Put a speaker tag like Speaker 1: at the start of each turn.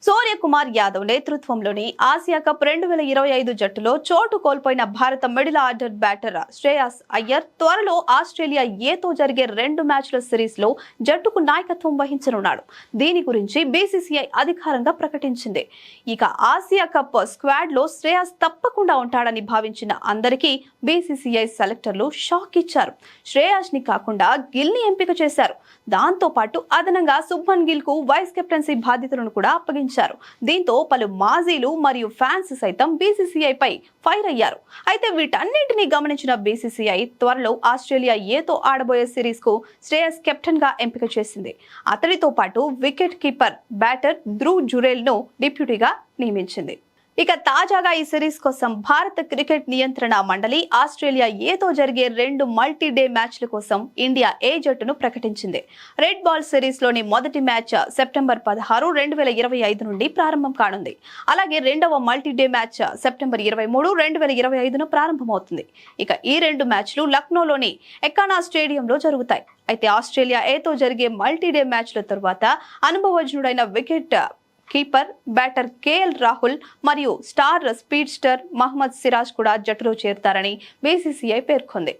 Speaker 1: సూర్యకుమార్ యాదవ్ నేతృత్వంలోని Asia cup 2025 జట్టులో చోటు కోల్పోయిన భారత middle order batter Shreyas Iyer త్వరలో ఆస్ట్రేలియా ఏతో జరిగే 2 మ్యాచ్ల సిరీస్ లో జట్టుకు నాయకత్వం వహించనున్నాడు. దీని గురించి బీసీసీఐ అధికారంగా ప్రకటించింది. ఇక ఆసియా కప్ స్క్వాడ్ లో శ్రేయాస్ తప్పకుండా ఉంటాడని భావించిన అందరికీ బీసీసీఐ సెలెక్టర్లు షాక్ ఇచ్చారు. శ్రేయాస్ ని కాకుండా గిల్ ని ఎంపిక చేశారు. దాంతో పాటు అదనంగా శుభ్మన్ గిల్ కు వైస్ కెప్టెన్సీ బాధ్యతలను కూడా అప్పగించారు. దీంతో పలు మాజీలు మరియు ఫ్యాన్స్ సైతం బీసీసీఐ పై ఫైర్ అయ్యారు. అయితే వీటన్నింటినీ గమనించిన బీసీసీఐ త్వరలో ఆస్ట్రేలియా ఏతో ఆడబోయే సిరీస్ కు శ్రేయస్ కెప్టెన్ గా ఎంపిక చేసింది. అతడితో పాటు wicket keeper batter Dhruv Jurel ను డిప్యూటీగా నియమించింది. ఇక తాజాగా ఈ సిరీస్ కోసం భారత క్రికెట్ నియంత్రణ మండలి ఆస్ట్రేలియా ఏతో జరిగే 2 మల్టీ-డే మ్యాచ్ల కోసం ఇండియా ఏ జట్టును ప్రకటించింది. రెడ్ బాల్ సిరీస్ లోని మొదటి మ్యాచ్ సెప్టెంబర్ 16, 2025 నుండి ప్రారంభం కానుంది. అలాగే రెండవ మల్టీ-డే మ్యాచ్ సెప్టెంబర్ 23, 2025న ప్రారంభమవుతుంది. ఇక ఈ 2 మ్యాచ్లు లక్నోలోని ఎకానా స్టేడియంలో జరుగుతాయి. అయితే ఆస్ట్రేలియా ఏతో జరిగే మల్టీ-డే మ్యాచ్ల తర్వాత అనుభవజ్ఞుడైన wicket keeper batter KL Rahul మరియు star speedster Mohammed Siraj కూడా జట్టులో చేరుతారని బీసీసీఐ పేర్కొంది.